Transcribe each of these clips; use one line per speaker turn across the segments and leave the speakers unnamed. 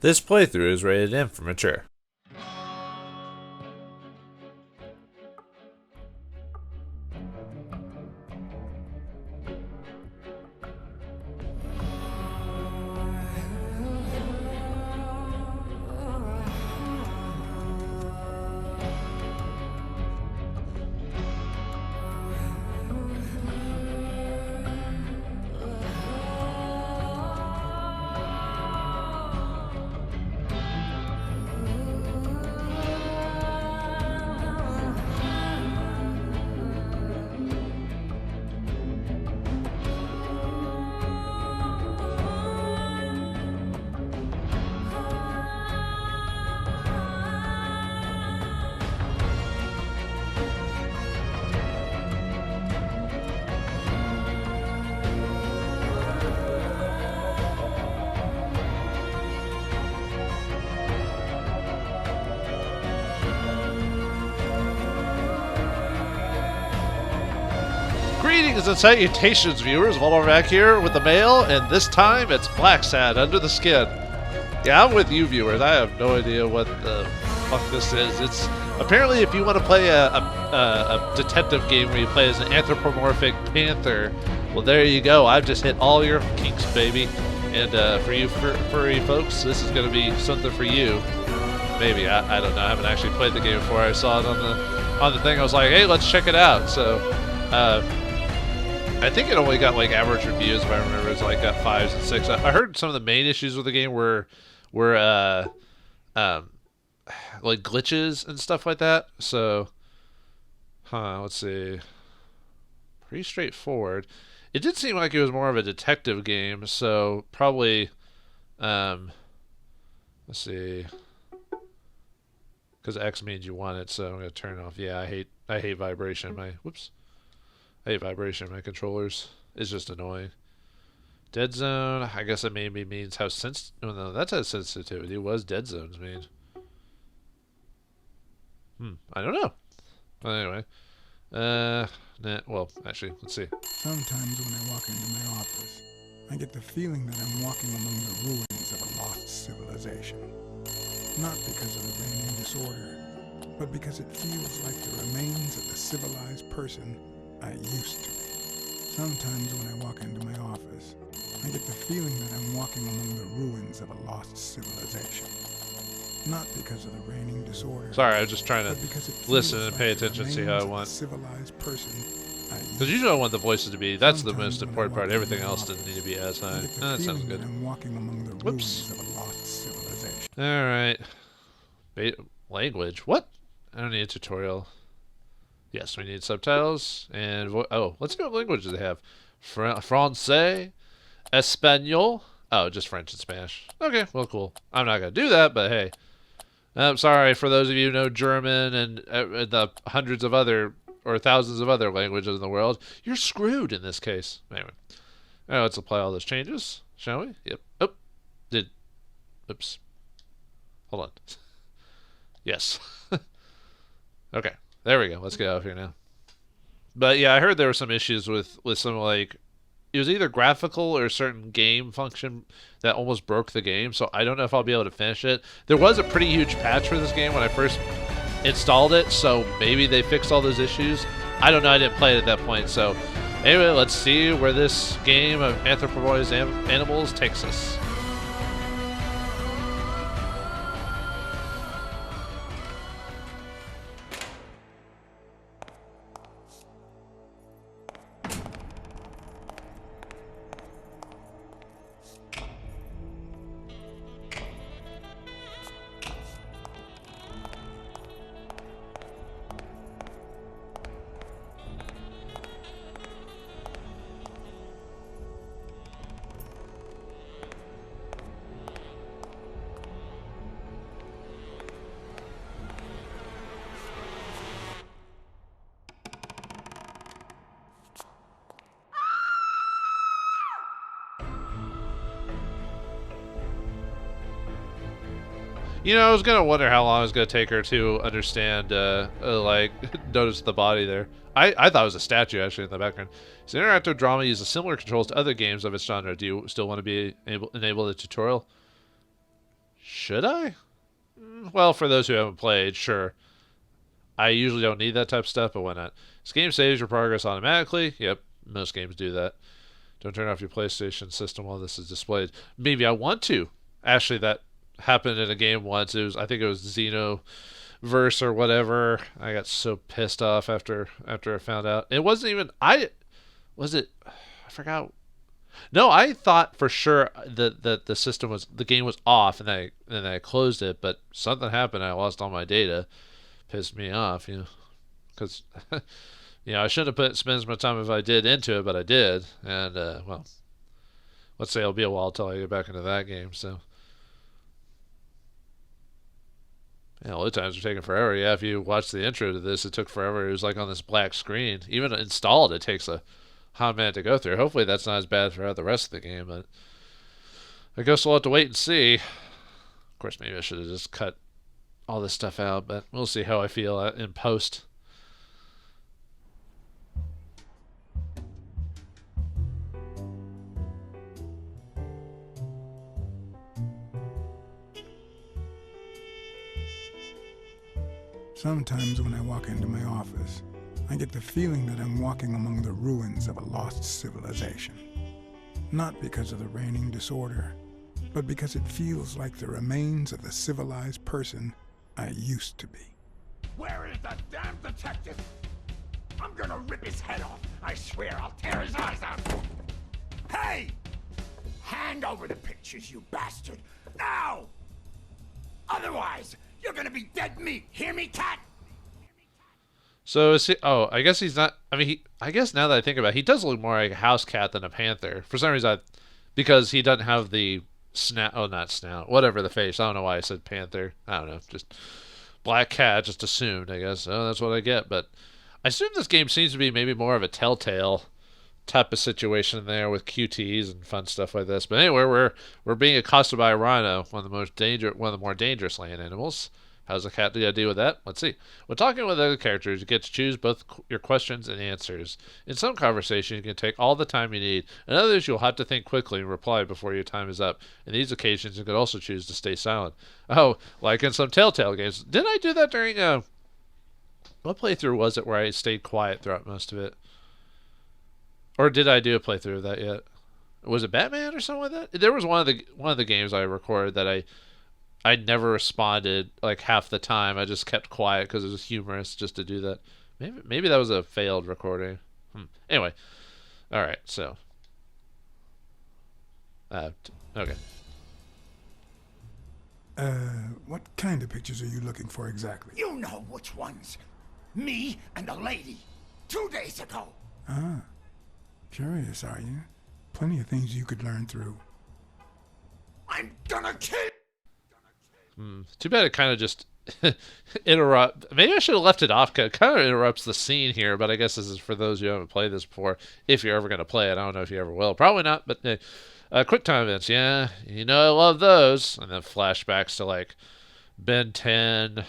This playthrough is rated M for mature.
Greetings and salutations, viewers. Vauldemare back here with the mail, and this time it's Blacksad under the skin. Yeah, I'm with you, viewers. I have no idea what the fuck this is. It's apparently if you want to play a detective game where you play as an anthropomorphic panther, well, there you go. I've just hit all your kinks, baby. And for you furry folks, this is going to be something for you. Maybe I don't know. I haven't actually played the game before. I saw it on the thing. I was like, hey, let's check it out. So. I think it only got like average reviews, if I remember. It's like got 5s and 6s. I heard some of the main issues with the game were like glitches and stuff like that. So, let's see. Pretty straightforward. It did seem like it was more of a detective game, so probably let's see. Because X means you want it, so I'm gonna turn it off. Yeah, I hate vibration. I hate vibration in my controllers. It's just annoying. Dead zone, I guess it maybe means how sensitive. No, that's how sensitivity was. Dead zones mean. I don't know. But anyway. Well, actually, let's see.
Sometimes when I walk into my office, I get the feeling that I'm walking among the ruins of a lost civilization. Not because of the reigning disorder, but because it feels like the remains of the civilized person I used to be. Sometimes when I walk into my office, I get the feeling that I'm walking among the ruins of a lost civilization. Not because of the reigning disorder.
Sorry, I was just trying to listen and pay attention, see how I want.
Civilized person.
Because usually I want the voices to be, that's the most important part. Everything else doesn't need to be as high. That sounds good.
I'm walking among the ruins of a lost civilization.
Alright. Language? What? I don't need a tutorial. Yes, we need subtitles, and let's see what languages they have. Francais, Espanol. Oh, just French and Spanish. Okay, well, cool. I'm not gonna do that, but hey, I'm sorry for those of you who know German and the hundreds of other or thousands of other languages in the world. You're screwed in this case. Anyway, all right, let's apply all those changes, shall we? Yep. Oops. Hold on. Yes. Okay. There we go. Let's get out of here now. But yeah, I heard there were some issues with some like it was either graphical or a certain game function that almost broke the game. So I don't know if I'll be able to finish it. There was a pretty huge patch for this game when I first installed it, so maybe they fixed all those issues. I don't know. I didn't play it at that point. So anyway, let's see where this game of anthropomorphized animals takes us. You know, I was gonna wonder how long it was gonna take her to understand, like, notice the body there. I thought it was a statue, actually, in the background. So interactive drama uses similar controls to other games of its genre. Do you still want to be enable the tutorial? Should I? Well, for those who haven't played, sure. I usually don't need that type of stuff, but why not? This game saves your progress automatically. Yep, most games do that. Don't turn off your PlayStation system while this is displayed. Maybe I want to. Actually, that happened in a game once. I think it was Xenoverse or whatever. I got so pissed off after I found out. It wasn't even I forgot. No, I thought for sure that the game was off, and I closed it, but something happened. I lost all my data. Pissed me off, because I shouldn't have spent as much time if I did into it, but I did, and well, let's say it'll be a while till I get back into that game. So, yeah, load times are taking forever. Yeah, if you watch the intro to this, it took forever. It was like on this black screen. Even installed, it takes a hot minute to go through. Hopefully, that's not as bad throughout the rest of the game, but I guess we'll have to wait and see. Of course, maybe I should have just cut all this stuff out, but we'll see how I feel in post.
Sometimes when I walk into my office, I get the feeling that I'm walking among the ruins of a lost civilization. Not because of the reigning disorder, but because it feels like the remains of the civilized person I used to be.
Where is the damn detective? I'm gonna rip his head off. I swear I'll tear his eyes out. Hey! Hand over the pictures, you bastard. Now! Otherwise, you're gonna be dead meat. Hear me, cat?
So is he? Oh, I guess he's not. I mean, I guess now that I think about it, he does look more like a house cat than a panther. For some reason, because he doesn't have the snout. Oh, not snout. Whatever the face. I don't know why I said panther. I don't know. Just black cat. Just assumed, I guess. Oh, that's what I get. But I assume this game seems to be maybe more of a Telltale type of situation there with QTs and fun stuff like this. But anyway, we're being accosted by a rhino, one of the more dangerous land animals. How's the cat deal with that? Let's see. When talking with other characters, you get to choose both your questions and answers. In some conversations, you can take all the time you need. In others, you'll have to think quickly and reply before your time is up. In these occasions, you can also choose to stay silent. Oh, like in some Telltale games. Didn't I do that during what playthrough was it where I stayed quiet throughout most of it? Or did I do a playthrough of that yet? Was it Batman or something like that? There was one of the games I recorded that I never responded like half the time. I just kept quiet because it was humorous just to do that. Maybe that was a failed recording. Anyway, all right. So, okay.
What kind of pictures are you looking for exactly?
You know which ones. Me and the lady. 2 days ago.
Ah, curious, are you? Plenty of things you could learn through.
I'm gonna kill.
Too bad it kind of just interrupt. Maybe I should have left it off because it kind of interrupts the scene here, but I guess this is for those who haven't played this before, if you're ever going to play it. I don't know if you ever will. Probably not, but quick time events. Yeah, I love those. And then flashbacks to like Ben 10, The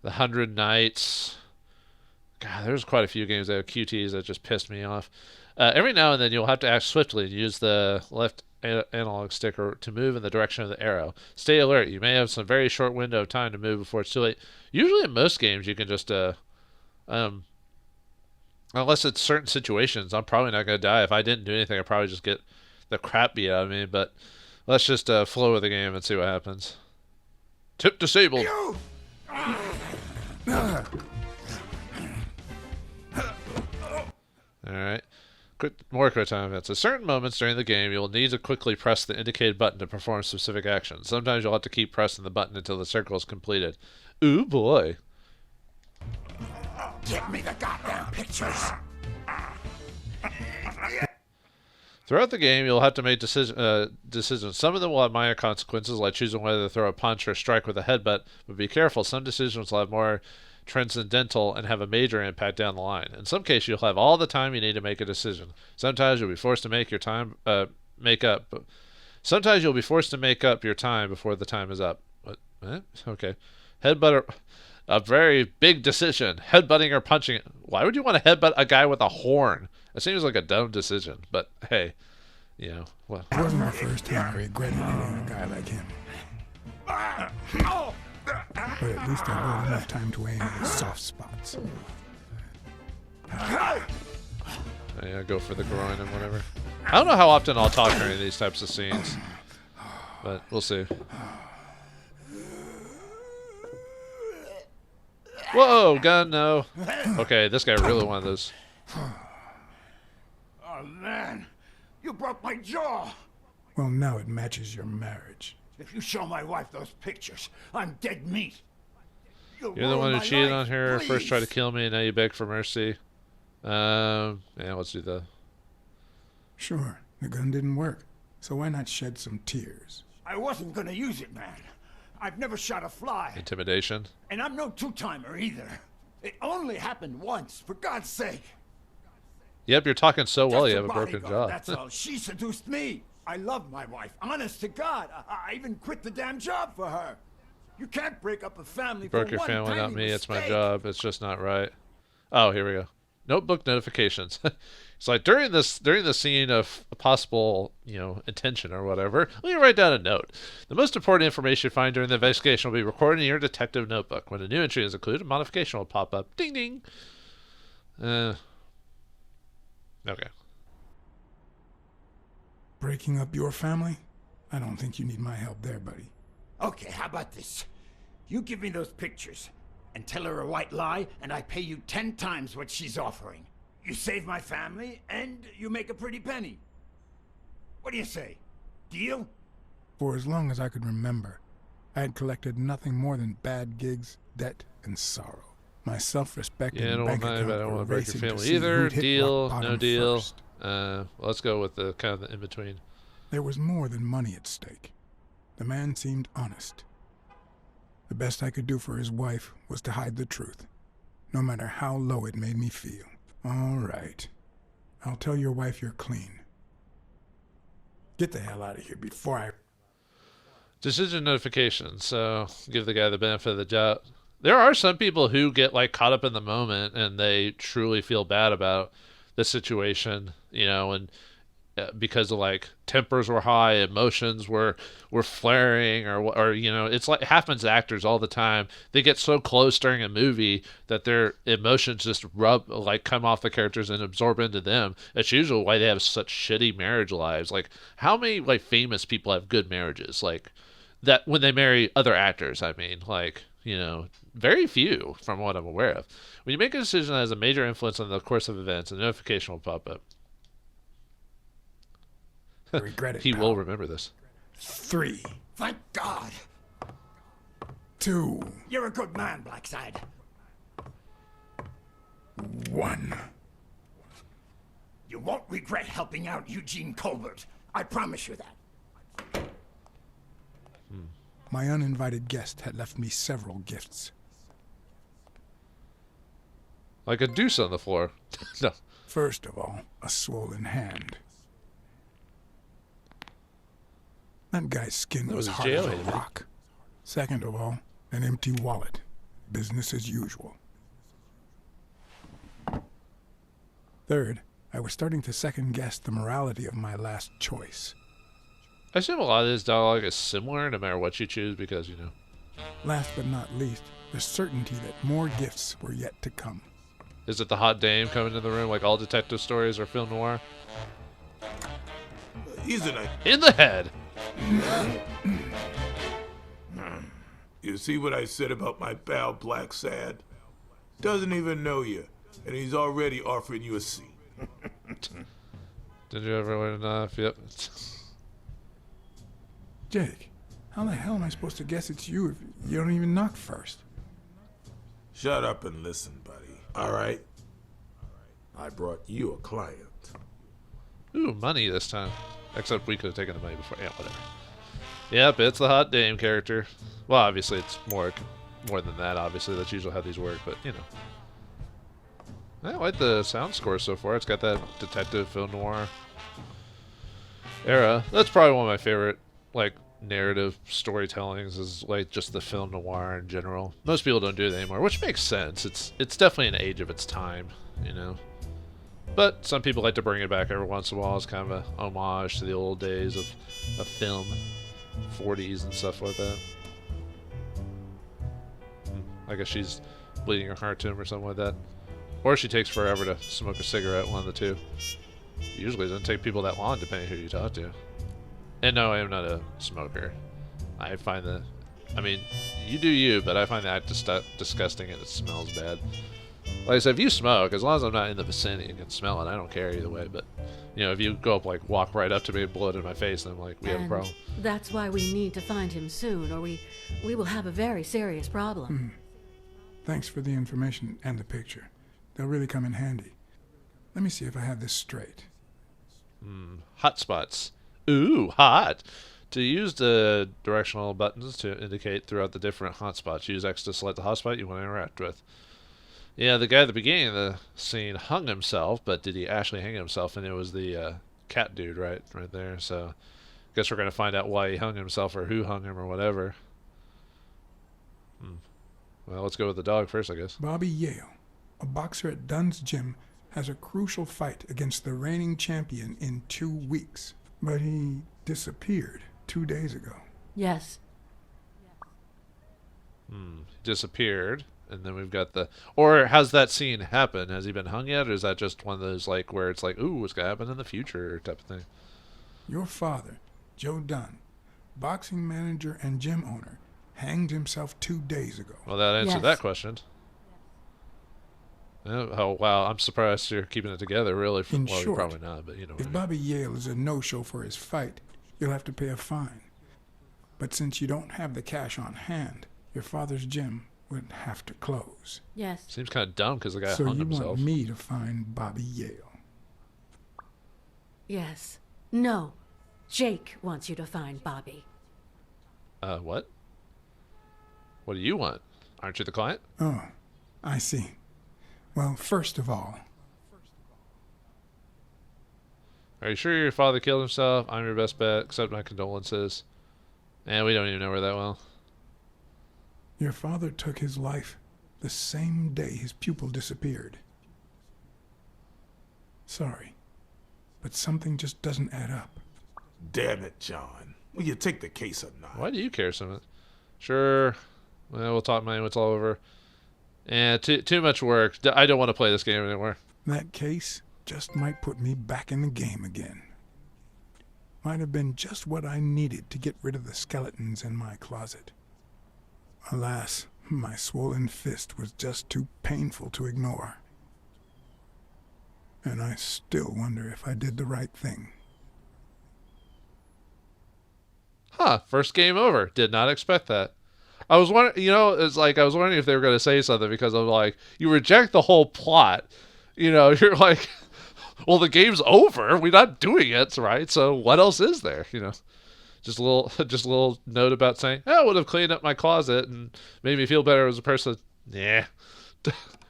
100 Nights. God, there's quite a few games that have QTs that just pissed me off. Every now and then you'll have to act swiftly and use the left analog sticker to move in the direction of the arrow. Stay alert. You may have some very short window of time to move before it's too late. Usually in most games you can just unless it's certain situations, I'm probably not going to die. If I didn't do anything, I'd probably just get the crap beat out of me. But let's just flow with the game and see what happens. Tip disabled. Alright. More quick time events. At certain moments during the game, you'll need to quickly press the indicated button to perform specific actions. Sometimes you'll have to keep pressing the button until the circle is completed. Ooh boy.
Give me the goddamn pictures.
Throughout the game, you'll have to make decisions. Some of them will have minor consequences, like choosing whether to throw a punch or strike with a headbutt, but be careful. Some decisions will have more transcendental and have a major impact down the line. In some cases, you'll have all the time you need to make a decision. Sometimes you'll be forced to Sometimes you'll be forced to make up your time before the time is up. What? Okay. Headbutt a very big decision. Headbutting or punching. Why would you want to headbutt a guy with a horn? It seems like a dumb decision, but hey, what?
It wasn't the first time I regretted hitting a guy like him. But at least I got enough time to aim at his soft spots.
Yeah, go for the groin and whatever. I don't know how often I'll talk during these types of scenes, but we'll see. Whoa, gun, no. Okay, this guy really wanted this.
Oh, man. You broke my jaw.
Well, now it matches your marriage.
If you show my wife those pictures, I'm dead meat.
You're the one who cheated on her, first tried to kill me, and now you beg for mercy. Yeah, let's do that.
Sure, the gun didn't work, so why not shed some tears?
I wasn't gonna use it, man. I've never shot a fly.
Intimidation.
And I'm no two-timer either. It only happened once, for God's sake.
Yep, you're talking so well
Just
you have a broken
bodyguard,
jaw.
That's all. She seduced me. I love my wife. Honest to God. I even quit the damn job for her. You can't break up a family
Broke
for
your
one
family,
tiny
not me. It's my
mistake.
job. It's just not right. Oh, here we go. Notebook notifications. It's like during the scene of a possible, intention or whatever, let me write down a note. The most important information you find during the investigation will be recorded in your detective notebook. When a new entry is included, a modification will pop up. Ding ding. Okay.
Breaking up your family? I don't think you need my help there, buddy.
Okay, how about this? You give me those pictures and tell her a white lie, and I pay you 10 times what she's offering. You save my family, and you make a pretty penny. What do you say? Deal?
For as long as I could remember, I had collected nothing more than bad gigs, debt, and sorrow. My self-respect
Yeah, I
and
don't
bank
mind,
account
but I don't
were
want to break your
racing to
family
see
either.
who'd hit
Deal,
rock bottom
no deal.
first.
Let's go with the kind of the in between.
There was more than money at stake. The man seemed honest. The best I could do for his wife was to hide the truth, no matter how low it made me feel. All right. I'll tell your wife you're clean. Get the hell out of here before I...
Decision notifications. So give the guy the benefit of the doubt. There are some people who get caught up in the moment and they truly feel bad about the situation, and because of tempers were high, emotions were flaring, or it's it happens to actors all the time. They get so close during a movie that their emotions just come off the characters and absorb into them. That's usually why they have such shitty marriage lives. How many famous people have good marriages? That when they marry other actors, I mean, very few from what I'm aware of. When you make a decision that has a major influence on the course of events, a notification will pop up.
I regret it,
He
pal.
will remember this.
3,
Thank God.
2,
You're a good man, Blacksad.
1.
You won't regret helping out Eugene Colbert. I promise you that.
My uninvited guest had left me several gifts.
Like a deuce on the floor. No.
First of all, a swollen hand. That guy's skin
That
was
was
hard as a
jailhead, man.
rock. Second of all, an empty wallet. Business as usual. Third, I was starting to second-guess the morality of my last choice.
I assume a lot of this dialogue is similar no matter what you choose because,
Last but not least, the certainty that more gifts were yet to come.
Is it the hot dame coming in the room like all detective stories or film noir?
He's an...
In the head!
You see what I said about my pal Blacksad? Doesn't even know you, and he's already offering you a seat.
Did you ever win enough? Yep.
Jake, how the hell am I supposed to guess it's you if you don't even knock first?
Shut up and listen, buddy. All right? I brought you a client.
Ooh, money this time. Except we could have taken the money before. Yeah, whatever. Yep, it's the hot dame character. Well, obviously it's more than that, obviously. That's usually how these work, but, I like the sound score so far. It's got that detective film noir era. That's probably one of my favorite, narrative storytellings is, just the film noir in general. Most people don't do it anymore, which makes sense. It's definitely an age of its time, But some people like to bring it back every once in a while as kind of a homage to the old days of film, 40s and stuff like that. I guess she's bleeding her heart to him or something like that. Or she takes forever to smoke a cigarette, one of the two. Usually it doesn't take people that long, depending who you talk to. And no, I am not a smoker. I find that, I mean, you do you, but I find that disgusting and it smells bad. Like I said, if you smoke, as long as I'm not in the vicinity and can smell it, I don't care either way. But, you know, if you go up, like, walk right up to me and blow it in my face, then I'm like, we have a problem.
That's why we need to find him soon, or we will have a very serious problem.
Thanks for the information and the picture. They'll really come in handy. Let me see if I have this straight.
Hot spots. Ooh, hot. To use the directional buttons to indicate throughout the different hotspots, use X to select the hotspot you want to interact with. Yeah, the guy at the beginning of the scene hung himself, but did he actually hang himself? And it was the cat dude right there. So I guess we're going to find out why he hung himself or who hung him or whatever. Well, let's go with the dog first, I guess.
Bobby Yale, a boxer at Dunn's gym, has a crucial fight against the reigning champion in 2 weeks. But he disappeared 2 days ago.
Yes.
Disappeared. And then we've got the... Or has that scene happened? Has he been hung yet? Or is that just one of those, like, where it's like, ooh, what's going to happen in the future type of thing?
Your father, Joe Dunn, boxing manager and gym owner, hanged himself 2 days ago.
Well, that answered
Yes.
that question. Oh, wow. I'm surprised you're keeping it together, really.
In
Well, you're
short,
probably not, but you know what I
If
mean.
Bobby Yale is a no-show for his fight, you'll have to pay a fine. But since you don't have the cash on hand, your father's gym would have to close.
Yes.
Seems kind of dumb because the guy
So
hung
you
himself.
want me to find Bobby Yale?
Yes. No. Jake wants you to find Bobby.
What? What do you want? Aren't you the client?
Oh, I see. Well, first of all,
Are you sure your father killed himself? I'm your best bet. Accept my condolences. And we don't even know her that well.
your father took his life the same day his pupil disappeared. Sorry, but something just doesn't add up.
Damn it, John. Will you take the case or not?
Why do you care so much? Sure. Well, we'll talk money when it's all over. And too much work. I don't want to play this game anymore.
That case just might put me back in the game again. Might have been just what I needed to get rid of the skeletons in my closet. Alas, my swollen fist was just too painful to ignore. And I still wonder if I did the right thing.
Huh. First game over. Did not expect that. I was wondering, it's like I was wondering if they were going to say something because I'm like, you reject the whole plot. You're like, well, the game's over. We're not doing it, right? So what else is there? Just a little note about saying, I would have cleaned up my closet and made me feel better as a person. Yeah,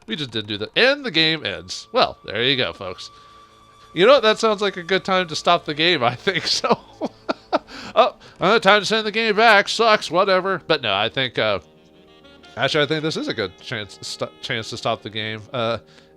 we just didn't do that. And the game ends. Well, there you go, folks. You know what? That sounds like a good time to stop the game, I think. So, time to send the game back. Sucks, whatever. But no, I think, actually, I think this is a good chance to stop the game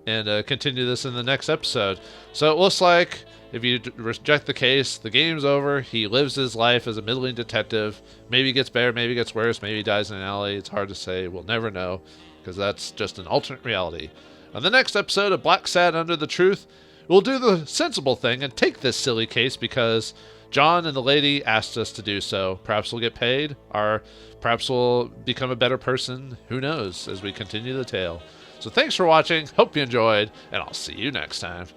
and continue this in the next episode. So it looks like if you reject the case, the game's over. He lives his life as a middling detective. Maybe he gets better, maybe he gets worse, maybe he dies in an alley. It's hard to say. We'll never know because that's just an alternate reality. On the next episode of Blacksad Under the Truth, we'll do the sensible thing and take this silly case because John and the lady asked us to do so. Perhaps we'll get paid, or perhaps we'll become a better person. Who knows as we continue the tale. So thanks for watching. Hope you enjoyed, and I'll see you next time.